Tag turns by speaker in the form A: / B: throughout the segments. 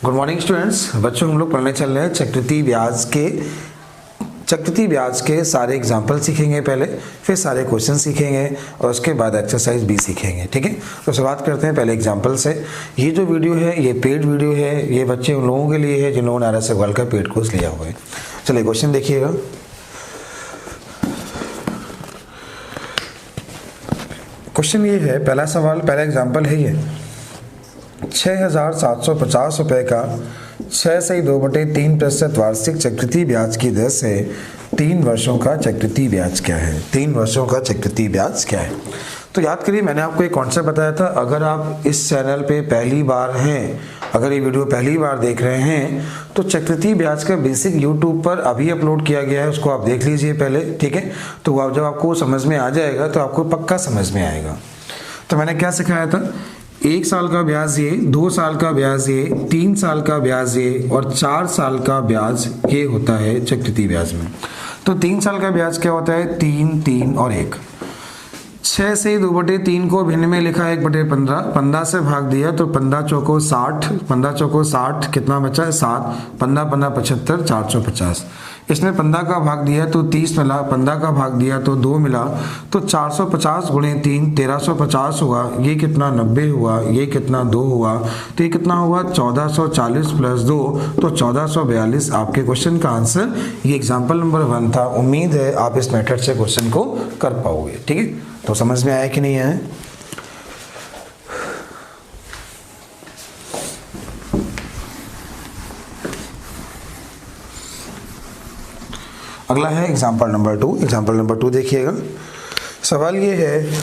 A: Good morning students. बच्चों हम लोग पढ़ने चल रहे हैं चक्रवृद्धि ब्याज के सारे एग्जाम्पल सीखेंगे पहले, फिर सारे क्वेश्चन सीखेंगे और उसके बाद एक्सरसाइज भी सीखेंगे। ठीक है, तो शुरुआत करते हैं पहले एग्जाम्पल से। ये जो वीडियो है ये पेड वीडियो है, ये बच्चे उन लोगों के लिए है जिन लोगों ने RS अग्रवाल का पेड कोर्स लिया हुआ है। चलिए क्वेश्चन देखिएगा। क्वेश्चन ये है, पहला सवाल, पहला एग्जाम्पल है ये 6,750 रुपये का 6/2/3% वार्षिक चक्रवृद्धि ब्याज की दर से 3 वर्षों का चक्रवृद्धि ब्याज क्या है। 3 वर्षों का चक्रवृद्धि ब्याज क्या है। तो याद करिए, मैंने आपको एक कॉन्सेप्ट बताया था। अगर आप इस चैनल पे पहली बार हैं, अगर ये वीडियो पहली बार देख रहे हैं, तो चक्रवृद्धि ब्याज का बेसिक यूट्यूब पर अभी अपलोड किया गया है, उसको आप देख लीजिए पहले। ठीक है, तो अब जब आपको समझ में आ जाएगा तो आपको पक्का समझ में आएगा। तो मैंने क्या सिखाया था, 1 साल का ब्याज ये, 2 साल का ब्याज ये, 3 साल का ब्याज ये और 4 साल का ब्याज ये होता है चक्रवृद्धि ब्याज में। तो 3 साल का ब्याज क्या होता है, 3, 3 और 1। 6/2/3 को भिन्न में लिखा 1/15, 15 से भाग दिया तो 15 चौको 60, 15 चौको 60, कितना बचा है 7, 15 15 75, 450। इसने 15 का भाग दिया तो 30 मिला, 15 का भाग दिया तो 2 मिला, तो 450 गुणे 3 1350 हुआ। ये कितना 90 हुआ, ये कितना 2 हुआ, तो ये कितना हुआ 1440 प्लस 2, तो 1442 आपके क्वेश्चन का आंसर। ये एग्जाम्पल नंबर 1 था। उम्मीद है आप इस मेथड से क्वेश्चन को कर पाओगे। ठीक है, तो समझ में आया कि नहीं है। अगला है एग्जाम्पल नंबर 2। एग्जाम्पल नंबर 2 देखिएगा। सवाल ये है,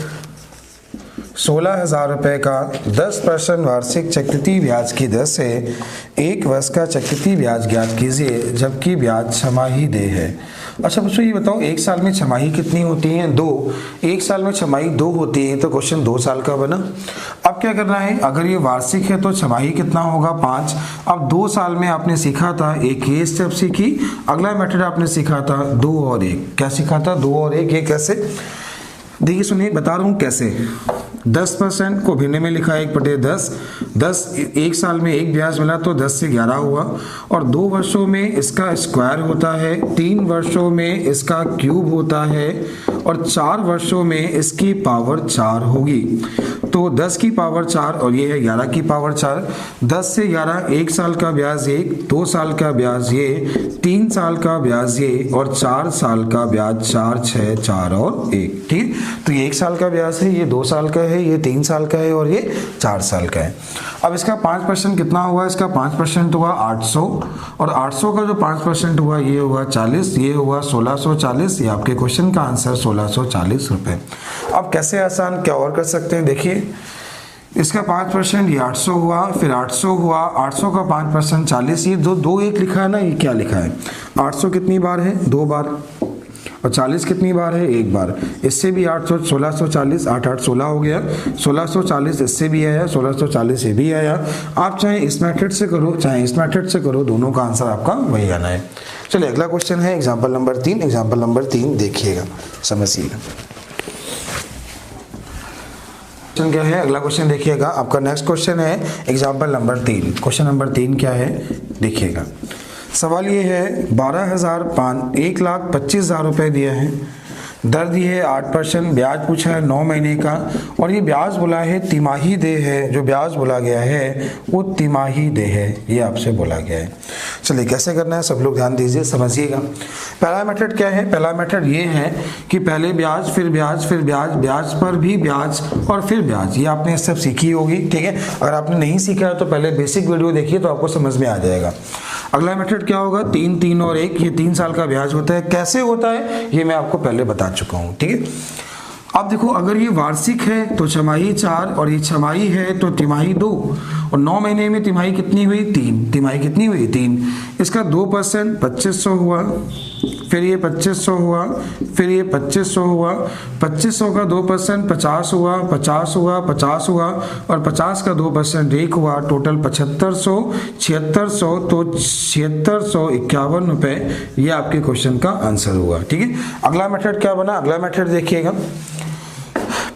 A: 16,000 रुपये का 10% वार्षिक चक्रवृद्धि ब्याज की दर से 1 वर्ष का चक्रवृद्धि ब्याज ज्ञात कीजिए जबकि ब्याज छमाही देय है। अच्छा बच्चों, ये बताओ 1 साल में छमाही कितनी होती है, 2। 1 साल में छमाही 2 होती है, तो क्वेश्चन 2 साल का बना। अब क्या करना है, अगर ये वार्षिक है तो छमाही कितना होगा 5। अब 2 साल में आपने सीखा था, एक ये स्टेप सीखी, अगला मेथड आपने सीखा था 2 और 1। क्या सीखा था, 2 और 1। ये कैसे, देखिए सुनिए, बता रहा हूँ कैसे। 10% को भिन्न में लिखा 1/10, 10 1 साल में 1 ब्याज मिला तो 10 से 11 हुआ, और 2 वर्षों में इसका स्क्वायर होता है, 3 वर्षों में इसका क्यूब होता है और 4 वर्षों में इसकी पावर 4 होगी। तो 10 की पावर 4 और ये है 11 की पावर 4। 10 से 11, 1 साल का ब्याज 1, 2 साल का ब्याज ये, 3 साल का ब्याज ये और 4 साल का ब्याज 4, 6, 4 और 1। ठीक, तो ये 1 साल का ब्याज है, ये 2 साल का है, ये 3 साल का है और ये 4 साल का है। अब इसका 5% कितना हुआ, इसका 5% हुआ 800, और 800 का जो 5% हुआ ये हुआ 40, ये हुआ 1640। ये आपके क्वेश्चन का आंसर 1640 रुपये। अब कैसे आसान, क्या और कर सकते हैं, देखिए इसका 5% ये 800 हुआ, फिर 800 हुआ, 800 का 5% 40, ये 2 1 लिखा है ना, ये क्या लिखा है, 800 कितनी बार है 2 बार, और 40 कितनी बार है 1 बार। इससे भी 800, 1640, 8 8 16 हो गया, 1640 इससे भी आया, 1640 ये भी आया। आप चाहे इस मेथड से करो चाहे इस मेथड से करो, दोनों का आंसर आपका वही आना है। चलिए अगला क्वेश्चन है एग्जाम्पल नंबर 3। एग्जाम्पल नंबर 3 देखिएगा, समझिएगा क्वेश्चन क्या है। अगला क्वेश्चन देखिएगा, आपका नेक्स्ट क्वेश्चन है एग्जाम्पल नंबर 3। क्वेश्चन नंबर 3 क्या है, देखिएगा। सवाल ये है, 1,25,000 रुपये दिए हैं, दर दी है 8%, ब्याज पूछा है 9 महीने का, और ये ब्याज बोला है तिमाही देय है। जो ब्याज बोला गया है वो तिमाही देय है, ये आपसे बोला गया है। चलिए कैसे करना है, सब लोग ध्यान दीजिए, समझिएगा। पहला मेथड क्या है, पहला मेथड ये है कि पहले ब्याज फिर ब्याज फिर ब्याज, ब्याज पर भी ब्याज और फिर ब्याज। ये आपने सब सीखी होगी। ठीक है, अगर आपने नहीं सीखा है तो पहले बेसिक वीडियो देखिए तो आपको समझ में आ जाएगा। अगला मेथड क्या होगा, 3 3 और 1, ये 3 साल का ब्याज होता है। कैसे होता है ये मैं आपको पहले बता चुका हूँ। ठीक है, अब देखो, अगर ये वार्षिक है तो छमाही 4, और ये छमाही है तो तिमाही 2, और 9 महीने में तिमाही कितनी हुई 3, तिमाही कितनी हुई 3। इसका 2% 2500 हुआ, फिर ये 2500 हुआ, फिर ये 2500 हुआ, 2500 का 2% 50 हुआ, 50 हुआ, 50 हुआ, और 50 का 2% 1 हुआ, टोटल 7500, 7600, तो 7651 रुपये ये आपके क्वेश्चन का आंसर हुआ। ठीक है, अगला मेथड क्या बना, अगला मेथड देखिएगा।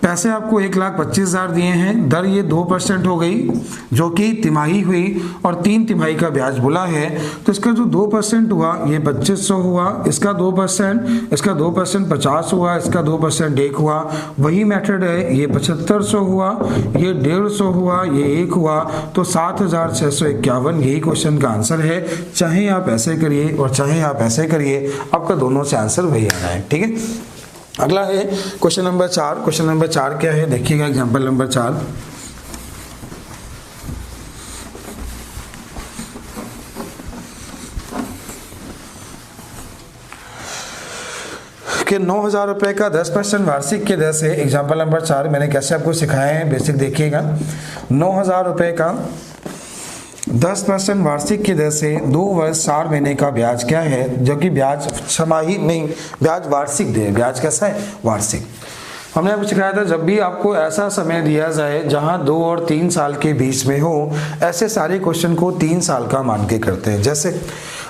A: पैसे आपको 1,25,000 दिए हैं, दर ये 2% हो गई जो कि तिमाही हुई और 3 तिमाही का ब्याज बोला है। तो इसका जो 2% हुआ ये 2500 हुआ, इसका 2% 50 हुआ, इसका 2% 1 हुआ। वही मेथड है, ये 7500 हुआ, ये 150 हुआ, ये 1 हुआ, तो 7651 यही क्वेश्चन का आंसर है। चाहे आप ऐसे करिए और चाहे आप ऐसे करिए, आपका दोनों से आंसर वही आना है। ठीक है, अगला है क्वेश्चन नंबर 4। क्वेश्चन नंबर 4 क्या है देखिएगा, एग्जाम्पल नंबर 4। कि 9,000 रुपए का 10% वार्षिक की दर से, एग्जाम्पल नंबर 4 मैंने कैसे आपको सिखाया है बेसिक देखिएगा। 9,000 रुपए का 10% वार्षिक की दर से 2 वर्ष 4 महीने का ब्याज क्या है, जो कि ब्याज छमाही नहीं, ब्याज वार्षिक दे। ब्याज कैसा है, वार्षिक। हमने आपको सिखाया था जब भी आपको ऐसा समय दिया जाए जहां 2 और 3 साल के बीच में हो, ऐसे सारे क्वेश्चन को 3 साल का मान के करते हैं। जैसे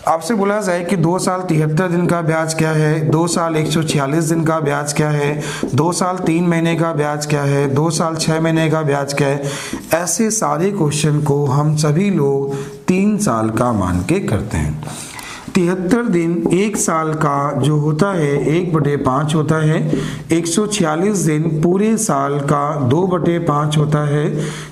A: आपसे बोला जाए कि 2 साल 73 दिन का ब्याज क्या है, 2 साल 146 दिन का ब्याज क्या है, 2 साल 3 महीने का ब्याज क्या है, 2 साल 6 महीने का ब्याज क्या है, ऐसे सारे क्वेश्चन को हम सभी लोग 3 साल का मान के करते हैं। 73 दिन 1 साल का जो होता है 1/5 होता है। 146 दिन पूरे साल का 2/5 होता है।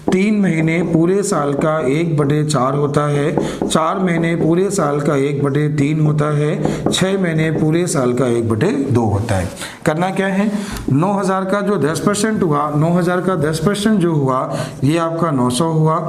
A: 3 महीने पूरे साल का 1/4 होता है। 4 महीने पूरे साल का 1/3 होता है। 6 महीने पूरे साल का 1/2 होता है। करना क्या है, 9,000 का जो 10% हुआ, 9,000 का 10% जो हुआ ये आपका 900 हुआ,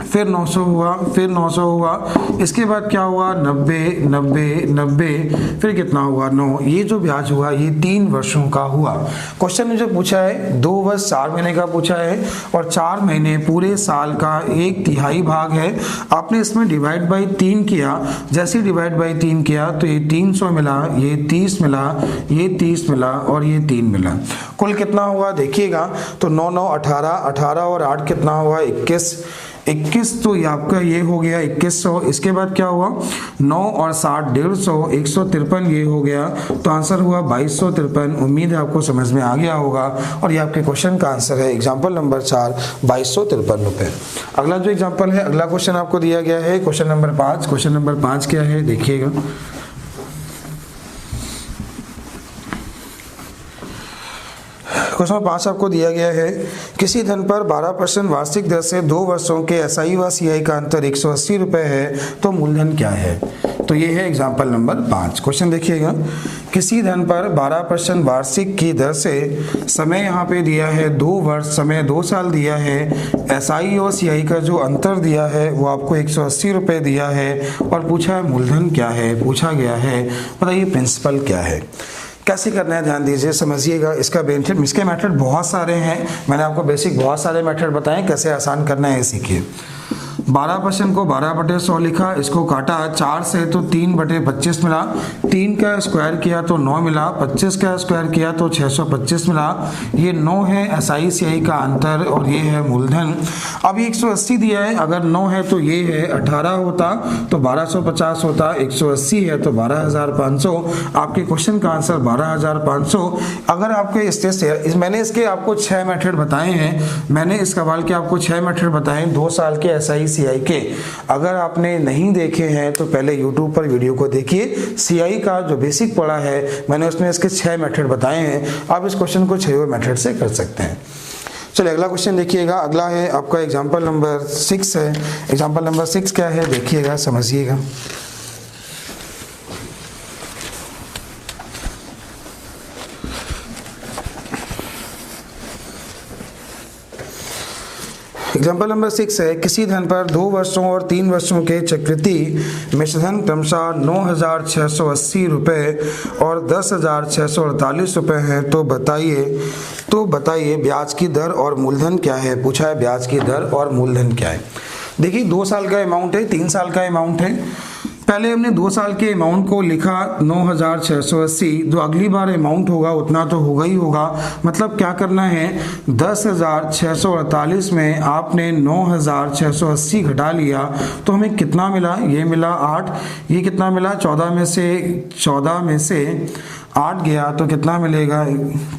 A: फिर 900 हुआ, फिर 900 हुआ, इसके बाद क्या हुआ 90 90 90, फिर कितना हुआ 9। ये जो ब्याज हुआ ये 3 वर्षों का हुआ। क्वेश्चन ने जो पूछा है 2 वर्ष 4 महीने का पूछा है और 4 महीने पूरे साल का 1/3 भाग है। आपने इसमें डिवाइड बाई 3 किया, जैसे डिवाइड बाई 3 किया तो ये 300 मिला, ये 30 मिला, ये 30 मिला और ये 3 मिला। कुल कितना हुआ देखिएगा, तो 9 9 18, 18 और 8 कितना हुआ 21, तो ये आपका ये हो गया 2100। इसके बाद क्या हुआ 9 और 60 150, 153 ये हो गया, तो आंसर हुआ 2253। उम्मीद है आपको समझ में आ गया होगा और ये आपके क्वेश्चन का आंसर है एग्जाम्पल नंबर 4, 2253 रुपए। अगला जो एग्जाम्पल है, अगला क्वेश्चन आपको दिया गया है क्वेश्चन नंबर 5। क्वेश्चन नंबर 5 क्या है देखिएगा। क्वेश्चन 5 आपको दिया गया है, किसी धन पर 12% वार्षिक दर से 2 वर्षों के एसआई व सीआई का अंतर 180 रुपए है, तो मूलधन क्या है। तो ये है एग्जाम्पल नंबर 5। क्वेश्चन देखिएगा, किसी धन पर 12% वार्षिक की दर से, समय यहाँ पे दिया है 2 वर्ष, समय 2 साल दिया है, एसआई और सीआई का जो अंतर दिया है वो आपको 180 रुपए दिया है और पूछा है मूलधन क्या है, पूछा गया है। बताइए प्रिंसिपल क्या है, कैसे करना है ध्यान दीजिए, समझिएगा। इसका बेनिफिट, इसके मेथड बहुत सारे हैं, मैंने आपको बेसिक बहुत सारे मेथड बताए, कैसे आसान करना है सीखिए। 12% को 12/100 लिखा, इसको काटा 4 से तो 3/25 मिला, 3 का स्क्वायर किया तो 9 मिला, 25 का स्क्वायर किया तो 625 मिला। ये 9 है एसआई सीआई का अंतर और ये है मूलधन। अब 180 दिया है, अगर 9 है तो ये है, 18 होता तो 1250 होता, 180 है तो 12,500। आपके क्वेश्चन का आंसर 12,500। अगर आपके मैंने इसके आपको 6 मेथड बताए हैं, मैंने इस सवाल के आपको 6 मेथड बताए 2 साल के एसआई सीआई के। अगर आपने नहीं देखे हैं तो पहले YouTube पर वीडियो को देखिए, सीआई का जो बेसिक पढ़ा है मैंने उसमें इसके 6 मेथड बताए हैं। आप इस क्वेश्चन को 6 मेथड से कर सकते हैं। चलिए अगला क्वेश्चन देखिएगा। अगला है आपका एग्जाम्पल नंबर 6 है। एग्जाम्पल नंबर 6 क्या है देखिएगा, समझिएगा। एग्जाम्पल नंबर 6 है, किसी धन पर 2 वर्षों और 3 वर्षों के चक्रवृद्धि मिश्रधन क्रमशः 9,680 रुपये और 10,648 रुपये हैं, तो बताइए ब्याज की दर और मूलधन क्या है। पूछा है ब्याज की दर और मूलधन क्या है। देखिए 2 साल का अमाउंट है, 3 साल का अमाउंट है। पहले हमने 2 साल के अमाउंट को लिखा 9,680, जो अगली बार अमाउंट होगा उतना तो होगा ही होगा। मतलब क्या करना है, 10,648 में आपने 9,680 घटा लिया तो हमें कितना मिला, ये मिला 8, ये कितना मिला 14 में से 8 गया तो कितना मिलेगा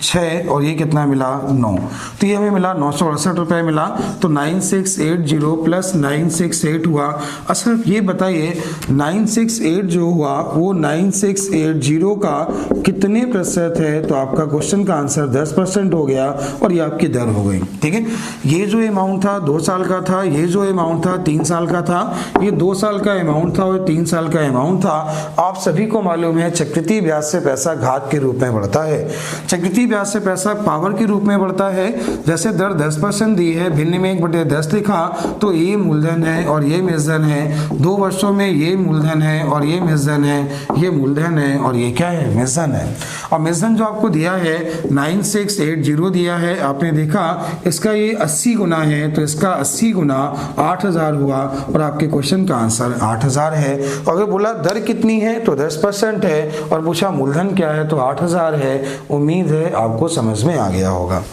A: 6 और ये कितना मिला 9, तो ये हमें मिला 968 रुपये मिला। तो 9680 प्लस 968 हुआ। अच्छा ये बताइए 968 जो हुआ वो 9680 का कितने प्रतिशत है, तो आपका क्वेश्चन का आंसर 10% हो गया और ये आपकी दर हो गई। ठीक है, ये जो अमाउंट था 2 साल का था, ये जो अमाउंट था 3 साल का था, ये 2 साल का अमाउंट था और 3 साल का अमाउंट था। आप सभी को मालूम है चक्रवृद्धि ब्याज से पैसा घात के रूप में बढ़ता है, चक्रवृद्धि ब्याज से पैसा पावर के रूप में बढ़ता है। जैसे दर 10% दी है, भिन्न में 1/10 लिखा, तो ये मूलधन है और ये मिश्रण है। 2 वर्षों में ये मूलधन है और ये मिश्रण है, ये मूलधन है और ये क्या है मिश्रण है। और मिश्रण जो आपको दिया है 9680 दिया है, आपने देखा इसका ये 80 गुना है, तो इसका 80 गुना 8000 हुआ और आपके क्वेश्चन का आंसर 8000 है। और अगर बोला दर कितनी है तो 10% है और पूछा मूलधन क्या है तो 8000 है। उम्मीद है आपको समझ में आ गया होगा।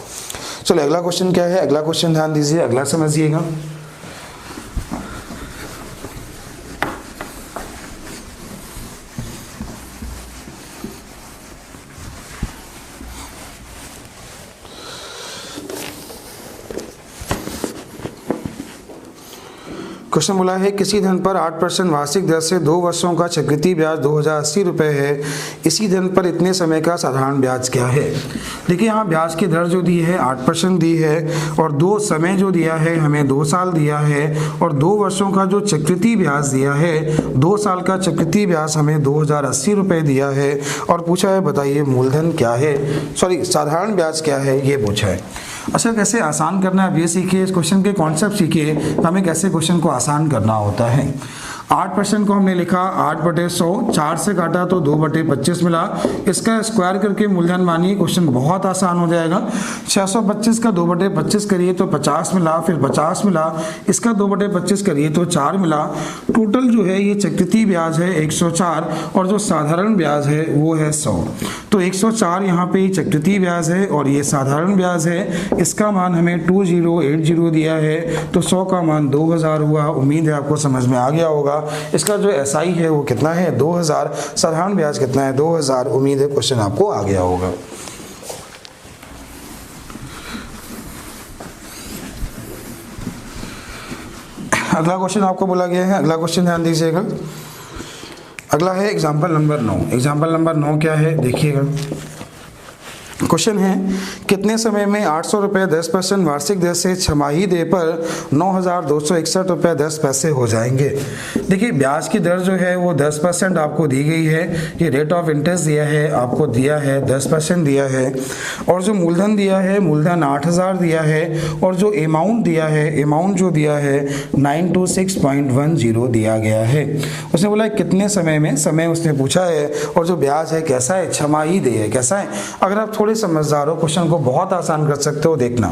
A: चलो अगला क्वेश्चन क्या है, अगला क्वेश्चन ध्यान दीजिए, अगला समझिएगा। क्वेश्चन बोला है किसी धन पर 8% वार्षिक दर से 2 वर्षों का चक्रवृद्धि ब्याज 2080 रुपये है, इसी धन पर इतने समय का साधारण ब्याज क्या है। देखिए यहाँ ब्याज की दर जो दी है 8% दी है और 2 समय जो दिया है हमें 2 साल दिया है और 2 वर्षों का जो चक्रवृद्धि ब्याज दिया है, 2 साल का चक्रवृद्धि ब्याज हमें 2080 रुपये दिया है और पूछा है बताइए मूलधन क्या है, सॉरी साधारण ब्याज क्या है ये पूछा है। अच्छा कैसे आसान करना है अब ये सीखिए, इस क्वेश्चन के कॉन्सेप्ट सीखिए, हमें कैसे क्वेश्चन को आसान करना होता है। 8% को हमने लिखा 8/100, 4 से काटा तो 2/25 मिला, इसका स्क्वायर करके मूलधन मानिए, क्वेश्चन बहुत आसान हो जाएगा। 625 का 2/25 करिए तो 50 मिला, फिर 50 मिला, इसका 2/25 करिए तो 4 मिला। टोटल जो है ये चक्रवृद्धि ब्याज है 104 और जो साधारण ब्याज है वो है 100। तो 104 यहाँ पे चक्रवृद्धि ब्याज है और ये साधारण ब्याज है, इसका मान हमें 2080 दिया है, तो 100 का मान 2000 हुआ। उम्मीद है आपको समझ में आ गया होगा। इसका जो एसआई है वो कितना है 2000, साधारण ब्याज कितना है 2000। उम्मीद है क्वेश्चन आपको आ गया होगा। अगला क्वेश्चन आपको बोला गया है, अगला क्वेश्चन ध्यान दीजिएगा। अगला है एग्जाम्पल नंबर 9। एग्जाम्पल नंबर 9 क्या है देखिएगा। क्वेश्चन है कितने समय में 800 रुपये 10% वार्षिक दर से छमाही दे पर 9261 रुपये 10 पैसे हो जाएंगे। देखिए ब्याज की दर जो है वो 10% आपको दी गई है, ये रेट ऑफ इंटरेस्ट दिया है, आपको दिया है 10% दिया है और जो मूलधन दिया है मूलधन 8000 दिया है और जो अमाउंट दिया है अमाउंट जो दिया है 926.10 दिया गया है। उसने बोला कितने समय में, समय उसने पूछा है और जो ब्याज है कैसा है छमाही दे है, कैसा है। अगर आप थोड़े समझदार हो क्वेश्चन को बहुत आसान कर सकते हो। देखना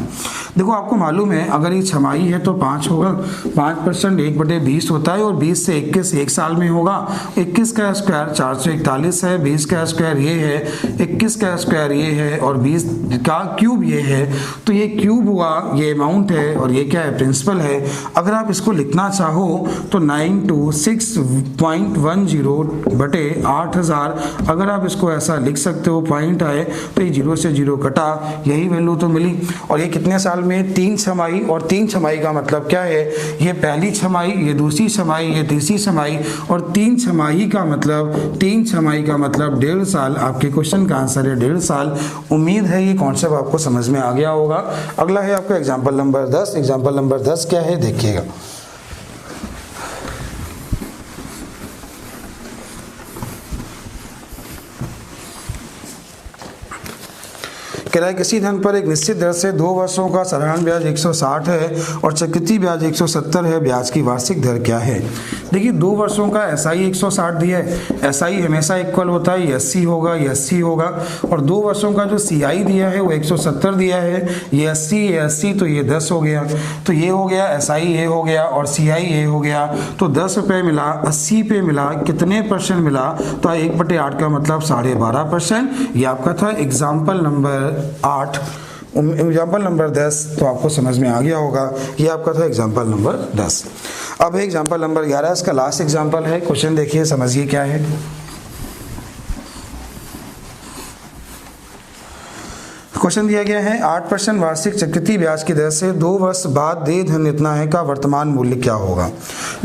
A: देखो आपको मालूम है अगर ये छमाही है तो 5 होगा, 5% 1/20 होता है और 20 से 21 एक साल में होगा। 21 का स्क्वायर 441 है, 20 का स्क्वायर ये है, 21 का स्क्वायर ये है और 20 का क्यूब ये है, तो ये क्यूब हुआ, ये अमाउंट है और ये क्या है प्रिंसिपल है। अगर आप इसको लिखना चाहो तो 926.10/8000, अगर आप इसको ऐसा लिख सकते हो पॉइंट आए तो ये 0 से 0 कटा, यही वैल्यू तो मिली। और ये कितने साल में 3 छमाही, और 3 छमाही का मतलब क्या है, ये पहली छमाही, ये दूसरी छमाही, ये तीसरी छमाही और 3 छमाही का मतलब 3 छमाही का मतलब 1.5 साल। आपके क्वेश्चन का आंसर है 1.5 साल। उम्मीद है ये कॉन्सेप्ट आपको समझ में आ गया होगा। अगला है आपका एग्जाम्पल नंबर 10। एग्जाम्पल नंबर 10 क्या है देखिएगा। कह रहा है किसी धन पर एक निश्चित दर से 2 वर्षों का साधारण ब्याज 160 है और चक्रवृद्धि ब्याज 170 है, ब्याज की वार्षिक दर क्या है। देखिए 2 वर्षों का एसआई 160 दिया है, एसआई हमेशा इक्वल होता है, ये 80 होगा, ये 80 होगा और 2 वर्षों का जो सीआई दिया है वो 170 दिया है, ये 80 तो ये 10 हो गया, तो ये हो गया एसआई ये हो गया और सीआई ये हो गया। तो 10 रुपये मिला, 80 पे मिला, कितने परसेंट मिला, तो 1/8 का मतलब 12.5%। ये आपका था एग्जाम्पल नंबर 8। एग्जाम्पल नंबर 10 तो आपको समझ में आ गया होगा। ये आपका था एग्जाम्पल नंबर 10। अब है एग्जाम्पल नंबर 11, इसका लास्ट एग्जाम्पल है। क्वेश्चन देखिए समझिए क्या है। क्वेश्चन दिया गया है 8% वार्षिक चक्रवृद्धि ब्याज की दर से 2 वर्ष बाद देय धन इतना है का वर्तमान मूल्य क्या होगा।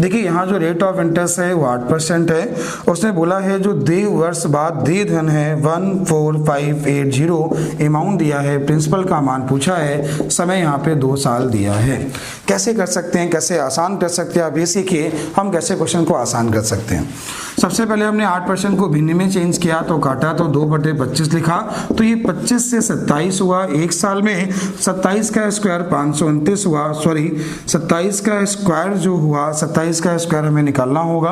A: देखिए यहाँ जो रेट ऑफ इंटरेस्ट है वो 8% है। उसने बोला है जो 2 वर्ष बाद देय धन है 14580 अमाउंट दिया है, प्रिंसिपल का मान पूछा है, समय यहाँ पे 2 साल दिया है। कैसे कर सकते हैं, कैसे आसान कर सकते हैं, आप ये सीखिए हम कैसे क्वेश्चन को आसान कर सकते हैं। सबसे पहले हमने 8% को भिन्न में चेंज किया तो काटा तो 2/25 लिखा, तो ये 25 से 27 हुआ। एक साल में 27 का स्क्वायर 529 हुआ, 27 का स्क्वायर जो हुआ 27 का स्क्वायर हमें निकालना होगा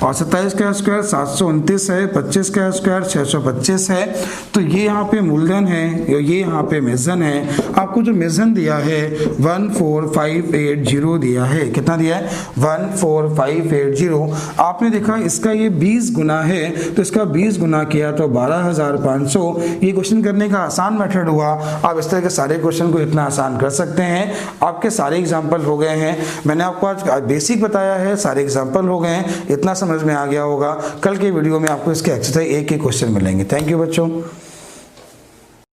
A: और 27 का स्क्वायर 729 है, 25 का स्क्वायर 625 है। तो ये यहाँ पे मूलधन है, ये यहाँ पे मेजन है। आपको जो मेजन दिया है 14580 दिया है। कितना दिया है 14580। आपने देखा इसका ये 20 गुना है तो इसका 20 गुना किया तो 12500। ये क्वेश्चन करने का आसान मेथड हुआ। आप इस तरह के सारे क्वेश्चन को इतना आसान कर सकते हैं। आपके सारे एग्जाम्पल हो गए हैं। मैंने आपको आज बेसिक बताया है, सारे एग्जाम्पल हो गए हैं, इतना समझ में आ गया होगा। कल के वीडियो में आपको इसके एक्सरसाइज 1 के क्वेश्चन मिलेंगे। थैंक यू बच्चों।